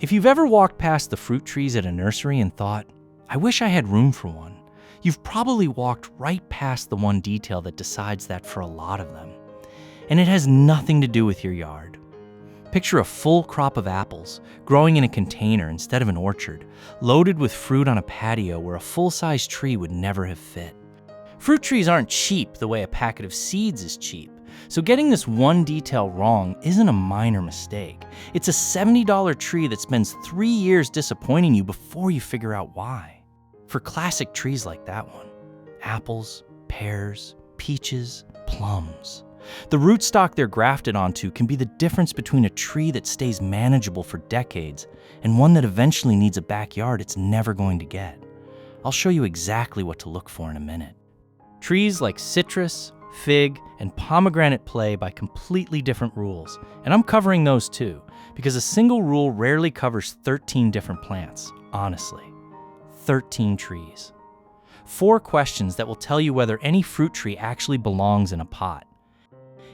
If you've ever walked past the fruit trees at a nursery and thought, I wish I had room for one, you've probably walked right past the one detail that decides that for a lot of them. And it has nothing to do with your yard. Picture a full crop of apples growing in a container instead of an orchard, loaded with fruit on a patio where a full-size tree would never have fit. Fruit trees aren't cheap the way a packet of seeds is cheap, so getting this one detail wrong isn't a minor mistake. It's a $70 tree that spends 3 years disappointing you before you figure out why. For classic trees like that one, apples, pears, peaches, plums, the rootstock they're grafted onto can be the difference between a tree that stays manageable for decades and one that eventually needs a backyard it's never going to get. I'll show you exactly what to look for in a minute. Trees like citrus, fig, and pomegranate play by completely different rules, and I'm covering those too, because a single rule rarely covers 13 different plants, honestly. 13 trees. 4 questions that will tell you whether any fruit tree actually belongs in a pot.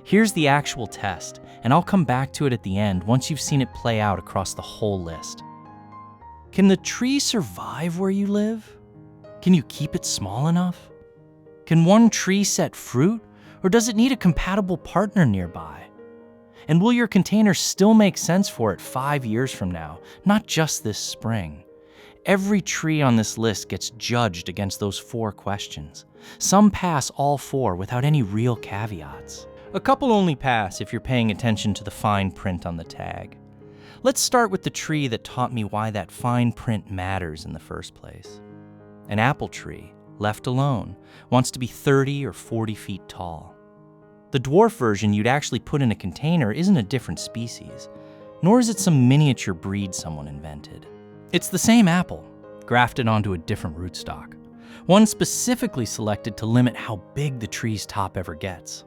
Here's the actual test, and I'll come back to it at the end once you've seen it play out across the whole list. Can the tree survive where you live? Can you keep it small enough? Can one tree set fruit, or does it need a compatible partner nearby? And will your container still make sense for it 5 years from now, not just this spring? Every tree on this list gets judged against those 4 questions. Some pass all 4 without any real caveats. A couple only pass if you're paying attention to the fine print on the tag. Let's start with the tree that taught me why that fine print matters in the first place. An apple tree, left alone, wants to be 30 or 40 feet tall. The dwarf version you'd actually put in a container isn't a different species, nor is it some miniature breed someone invented. It's the same apple, grafted onto a different rootstock, one specifically selected to limit how big the tree's top ever gets.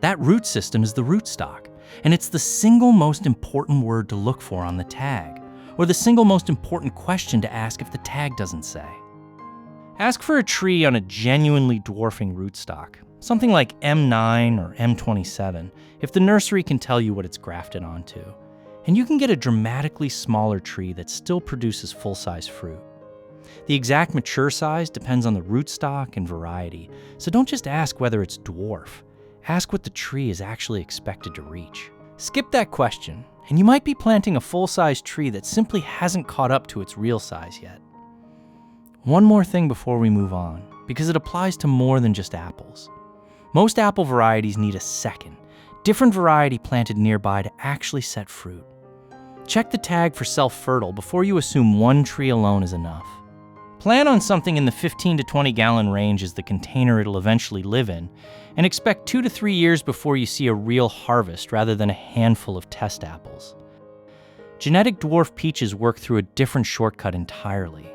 That root system is the rootstock, and it's the single most important word to look for on the tag, or the single most important question to ask if the tag doesn't say. Ask for a tree on a genuinely dwarfing rootstock, something like M9 or M27, if the nursery can tell you what it's grafted onto, and you can get a dramatically smaller tree that still produces full-size fruit. The exact mature size depends on the rootstock and variety, so don't just ask whether it's dwarf. Ask what the tree is actually expected to reach. Skip that question, and you might be planting a full-size tree that simply hasn't caught up to its real size yet. One more thing before we move on, because it applies to more than just apples. Most apple varieties need a second, different variety planted nearby to actually set fruit. Check the tag for self-fertile before you assume one tree alone is enough. Plan on something in the 15 to 20 gallon range as the container it'll eventually live in, and expect 2 to 3 years before you see a real harvest rather than a handful of test apples. Genetic dwarf peaches work through a different shortcut entirely.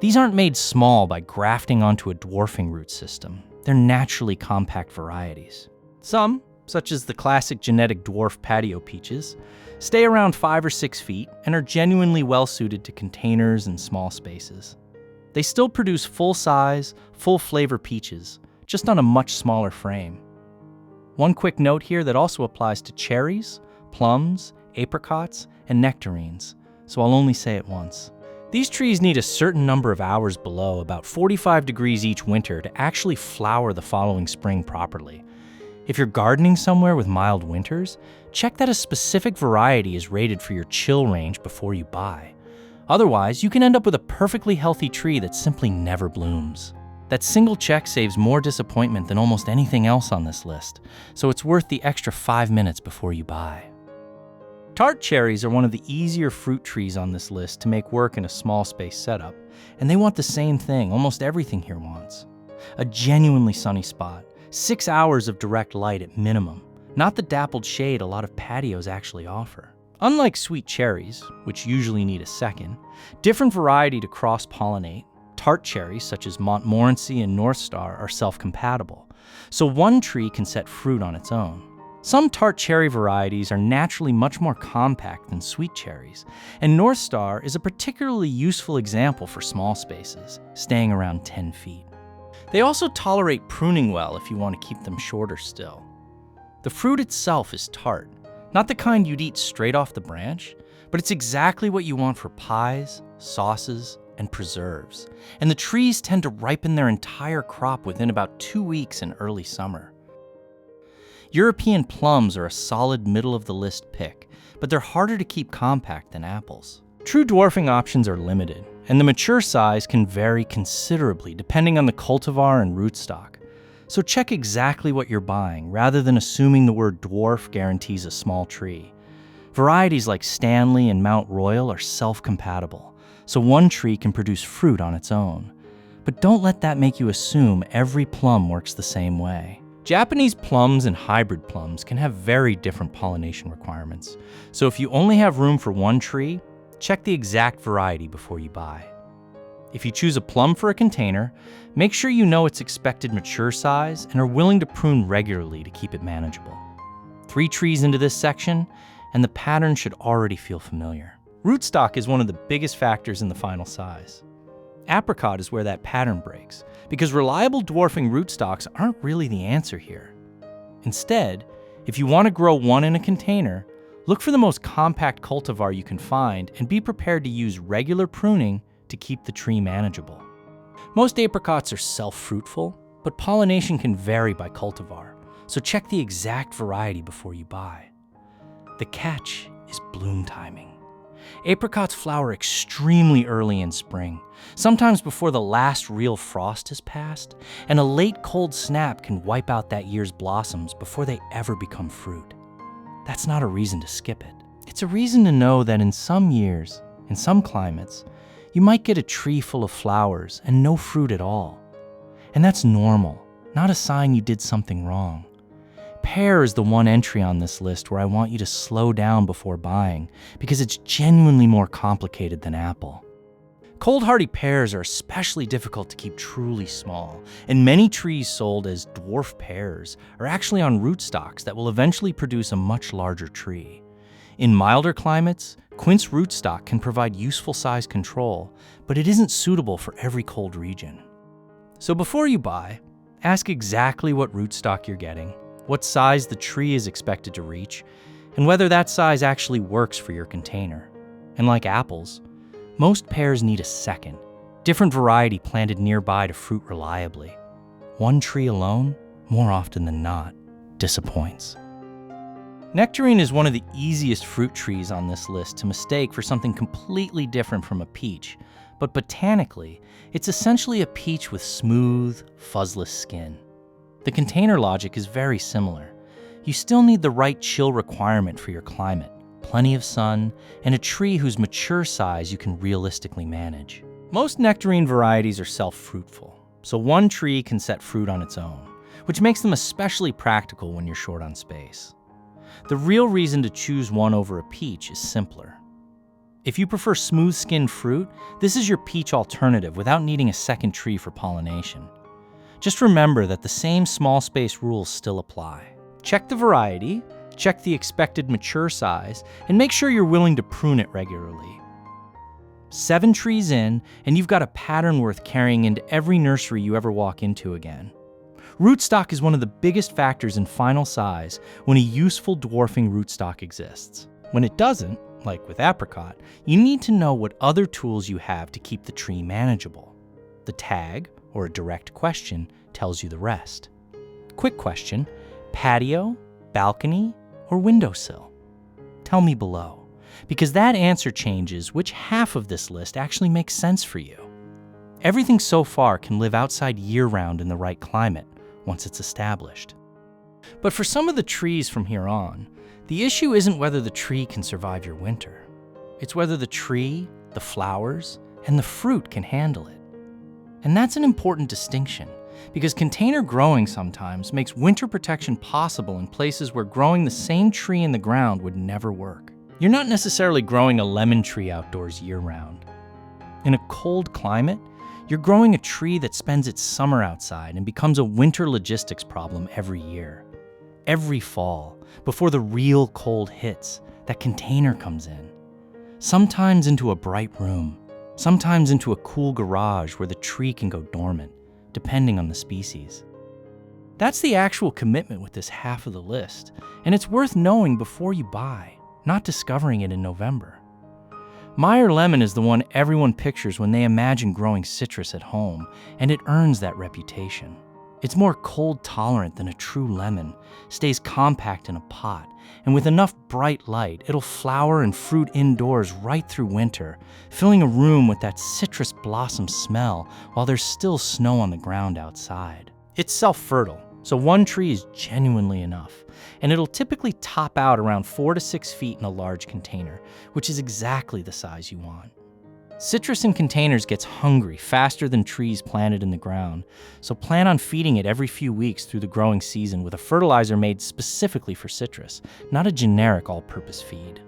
These aren't made small by grafting onto a dwarfing root system. They're naturally compact varieties. Some, such as the classic genetic dwarf patio peaches, stay around 5 or 6 feet and are genuinely well-suited to containers and small spaces. They still produce full-size, full-flavor peaches, just on a much smaller frame. One quick note here that also applies to cherries, plums, apricots, and nectarines, so I'll only say it once. These trees need a certain number of hours below about 45 degrees each winter to actually flower the following spring properly. If you're gardening somewhere with mild winters, check that a specific variety is rated for your chill range before you buy. Otherwise, you can end up with a perfectly healthy tree that simply never blooms. That single check saves more disappointment than almost anything else on this list, so it's worth the extra 5 minutes before you buy. Tart cherries are one of the easier fruit trees on this list to make work in a small space setup, and they want the same thing almost everything here wants. A genuinely sunny spot, 6 hours of direct light at minimum, not the dappled shade a lot of patios actually offer. Unlike sweet cherries, which usually need a second, different variety to cross-pollinate, tart cherries such as Montmorency and North Star are self-compatible, so one tree can set fruit on its own. Some tart cherry varieties are naturally much more compact than sweet cherries, and North Star is a particularly useful example for small spaces, staying around 10 feet. They also tolerate pruning well if you want to keep them shorter still. The fruit itself is tart, not the kind you'd eat straight off the branch, But it's exactly what you want for pies, sauces, and preserves. And the trees tend to ripen their entire crop within about 2 weeks in early summer. European plums are a solid middle-of-the-list pick, but they're harder to keep compact than apples. True dwarfing options are limited, and the mature size can vary considerably depending on the cultivar and rootstock. So check exactly what you're buying rather than assuming the word dwarf guarantees a small tree. Varieties like Stanley and Mount Royal are self-compatible, so one tree can produce fruit on its own. But don't let that make you assume every plum works the same way. Japanese plums and hybrid plums can have very different pollination requirements, so if you only have room for one tree, check the exact variety before you buy. If you choose a plum for a container, make sure you know its expected mature size and are willing to prune regularly to keep it manageable. 3 trees into this section, and the pattern should already feel familiar. Rootstock is one of the biggest factors in the final size. Apricot is where that pattern breaks, because reliable dwarfing rootstocks aren't really the answer here. Instead, if you want to grow one in a container, look for the most compact cultivar you can find and be prepared to use regular pruning to keep the tree manageable. Most apricots are self-fruitful, but pollination can vary by cultivar, so check the exact variety before you buy. The catch is bloom timing. Apricots flower extremely early in spring, sometimes before the last real frost has passed, and a late cold snap can wipe out that year's blossoms before they ever become fruit. That's not a reason to skip it. It's a reason to know that in some years, in some climates, you might get a tree full of flowers and no fruit at all. And that's normal, not a sign you did something wrong. Pear is the one entry on this list where I want you to slow down before buying, because it's genuinely more complicated than apple. Cold hardy pears are especially difficult to keep truly small, and many trees sold as dwarf pears are actually on rootstocks that will eventually produce a much larger tree. In milder climates, quince rootstock can provide useful size control, but it isn't suitable for every cold region. So before you buy, ask exactly what rootstock you're getting, what size the tree is expected to reach, and whether that size actually works for your container. And like apples, most pears need a second, different variety planted nearby to fruit reliably. One tree alone, more often than not, disappoints. Nectarine is one of the easiest fruit trees on this list to mistake for something completely different from a peach, but botanically, it's essentially a peach with smooth, fuzzless skin. The container logic is very similar. You still need the right chill requirement for your climate, plenty of sun, and a tree whose mature size you can realistically manage. Most nectarine varieties are self-fruitful, so one tree can set fruit on its own, which makes them especially practical when you're short on space. The real reason to choose one over a peach is simpler. If you prefer smooth-skinned fruit, this is your peach alternative without needing a second tree for pollination. Just remember that the same small space rules still apply. Check the variety, check the expected mature size, and make sure you're willing to prune it regularly. 7 trees in, and you've got a pattern worth carrying into every nursery you ever walk into again. Rootstock is one of the biggest factors in final size when a useful dwarfing rootstock exists. When it doesn't, like with apricot, you need to know what other tools you have to keep the tree manageable. The tag, or a direct question, tells you the rest. Quick question: patio, balcony, or windowsill? Tell me below, because that answer changes which half of this list actually makes sense for you. Everything so far can live outside year-round in the right climate once it's established. But for some of the trees from here on, the issue isn't whether the tree can survive your winter. It's whether the tree, the flowers, and the fruit can handle it. And that's an important distinction, because container growing sometimes makes winter protection possible in places where growing the same tree in the ground would never work. You're not necessarily growing a lemon tree outdoors year-round. In a cold climate, you're growing a tree that spends its summer outside and becomes a winter logistics problem every year. Every fall, before the real cold hits, that container comes in. Sometimes into a bright room, sometimes into a cool garage where the tree can go dormant, depending on the species. That's the actual commitment with this half of the list, and it's worth knowing before you buy, not discovering it in November. Meyer lemon is the one everyone pictures when they imagine growing citrus at home, and it earns that reputation. It's more cold tolerant than a true lemon, stays compact in a pot, and with enough bright light, it'll flower and fruit indoors right through winter, filling a room with that citrus blossom smell while there's still snow on the ground outside. It's self-fertile, so one tree is genuinely enough, and it'll typically top out around 4 to 6 feet in a large container, which is exactly the size you want. Citrus in containers gets hungry faster than trees planted in the ground, so plan on feeding it every few weeks through the growing season with a fertilizer made specifically for citrus, not a generic all-purpose feed.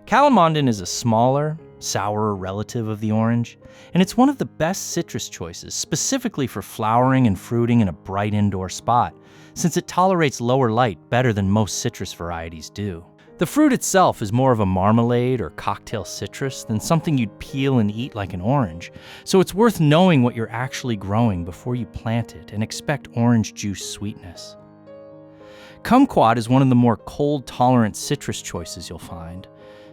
Calamondin is a smaller, sourer relative of the orange, and it's one of the best citrus choices specifically for flowering and fruiting in a bright indoor spot, since it tolerates lower light better than most citrus varieties do. The fruit itself is more of a marmalade or cocktail citrus than something you'd peel and eat like an orange, so it's worth knowing what you're actually growing before you plant it and expect orange juice sweetness. Kumquat is one of the more cold-tolerant citrus choices you'll find.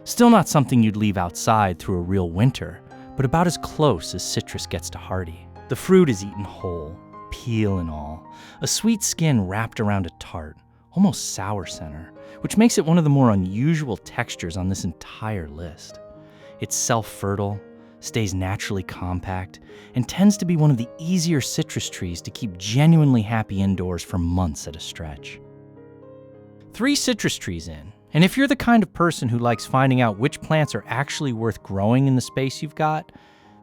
Still not something you'd leave outside through a real winter, but about as close as citrus gets to hardy. The fruit is eaten whole, peel and all, a sweet skin wrapped around a tart, almost sour center, which makes it one of the more unusual textures on this entire list. It's self-fertile, stays naturally compact, and tends to be one of the easier citrus trees to keep genuinely happy indoors for months at a stretch. 3 citrus trees in, and if you're the kind of person who likes finding out which plants are actually worth growing in the space you've got,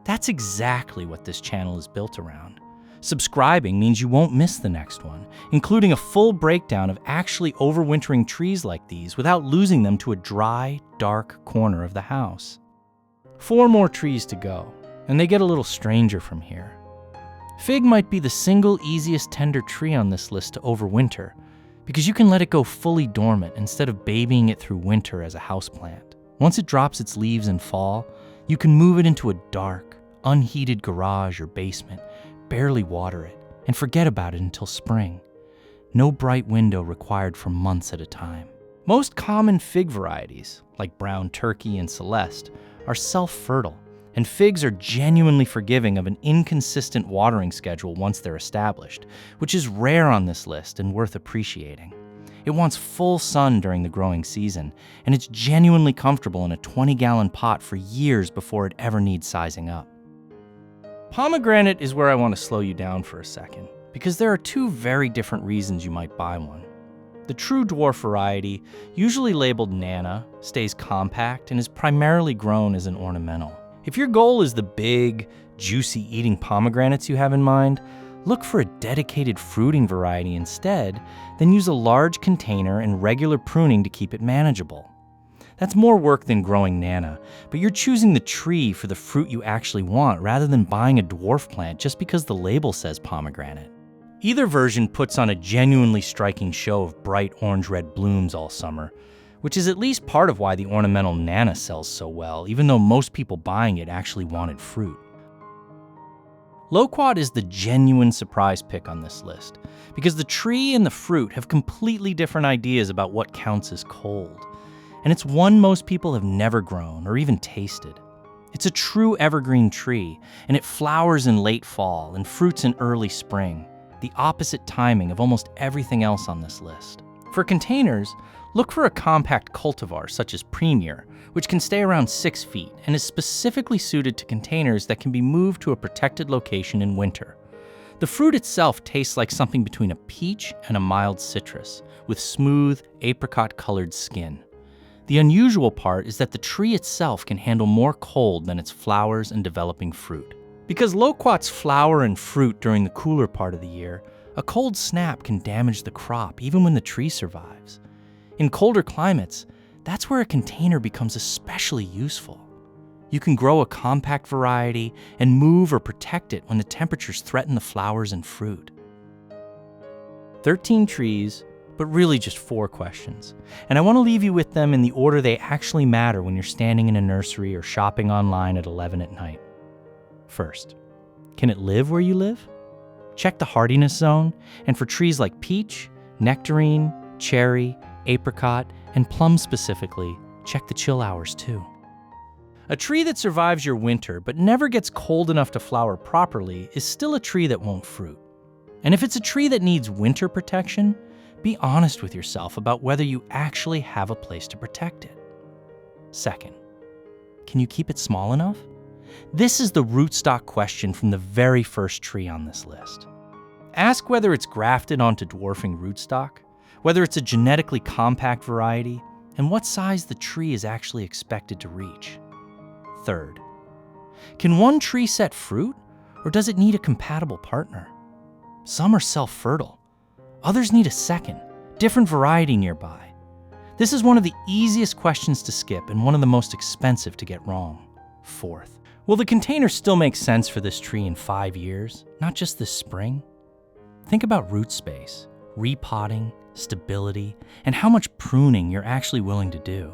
that's exactly what this channel is built around. Subscribing means you won't miss the next one, including a full breakdown of actually overwintering trees like these without losing them to a dry, dark corner of the house. 4 more trees to go, and they get a little stranger from here. Fig might be the single easiest tender tree on this list to overwinter, because you can let it go fully dormant instead of babying it through winter as a houseplant. Once it drops its leaves in fall, you can move it into a dark, unheated garage or basement, barely water it, and forget about it until spring. No bright window required for months at a time. Most common fig varieties, like brown turkey and celeste, are self-fertile, and figs are genuinely forgiving of an inconsistent watering schedule once they're established, which is rare on this list and worth appreciating. It wants full sun during the growing season, and it's genuinely comfortable in a 20-gallon pot for years before it ever needs sizing up. Pomegranate is where I want to slow you down for a second, because there are 2 very different reasons you might buy one. The true dwarf variety, usually labeled Nana, stays compact and is primarily grown as an ornamental. If your goal is the big, juicy eating pomegranates you have in mind, look for a dedicated fruiting variety instead, then use a large container and regular pruning to keep it manageable. That's more work than growing Nana, but you're choosing the tree for the fruit you actually want rather than buying a dwarf plant just because the label says pomegranate. Either version puts on a genuinely striking show of bright orange-red blooms all summer, which is at least part of why the ornamental Nana sells so well, even though most people buying it actually wanted fruit. Loquat is the genuine surprise pick on this list, because the tree and the fruit have completely different ideas about what counts as cold. And it's one most people have never grown or even tasted. It's a true evergreen tree, and it flowers in late fall and fruits in early spring, the opposite timing of almost everything else on this list. For containers, look for a compact cultivar such as Premier, which can stay around 6 feet and is specifically suited to containers that can be moved to a protected location in winter. The fruit itself tastes like something between a peach and a mild citrus, with smooth, apricot-colored skin. The unusual part is that the tree itself can handle more cold than its flowers and developing fruit. Because loquats flower and fruit during the cooler part of the year, a cold snap can damage the crop even when the tree survives. In colder climates, that's where a container becomes especially useful. You can grow a compact variety and move or protect it when the temperatures threaten the flowers and fruit. 13 trees, but really just 4 questions. And I want to leave you with them in the order they actually matter when you're standing in a nursery or shopping online at 11 at night. First, can it live where you live? Check the hardiness zone, and for trees like peach, nectarine, cherry, apricot, and plum specifically, check the chill hours too. A tree that survives your winter but never gets cold enough to flower properly is still a tree that won't fruit. And if it's a tree that needs winter protection, be honest with yourself about whether you actually have a place to protect it. Second, can you keep it small enough? This is the rootstock question from the very first tree on this list. Ask whether it's grafted onto dwarfing rootstock, whether it's a genetically compact variety, and what size the tree is actually expected to reach. Third, can one tree set fruit, or does it need a compatible partner? Some are self-fertile. Others need a second, different variety nearby. This is one of the easiest questions to skip and one of the most expensive to get wrong. Fourth, will the container still make sense for this tree in 5 years, not just this spring? Think about root space, repotting, stability, and how much pruning you're actually willing to do.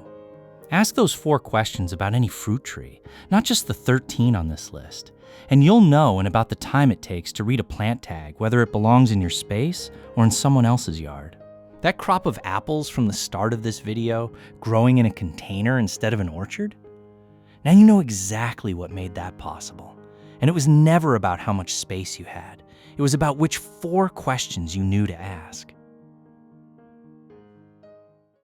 Ask those 4 questions about any fruit tree, not just the 13 on this list, and you'll know in about the time it takes to read a plant tag, whether it belongs in your space or in someone else's yard. That crop of apples from the start of this video growing in a container instead of an orchard? Now you know exactly what made that possible. And it was never about how much space you had. It was about which 4 questions you knew to ask.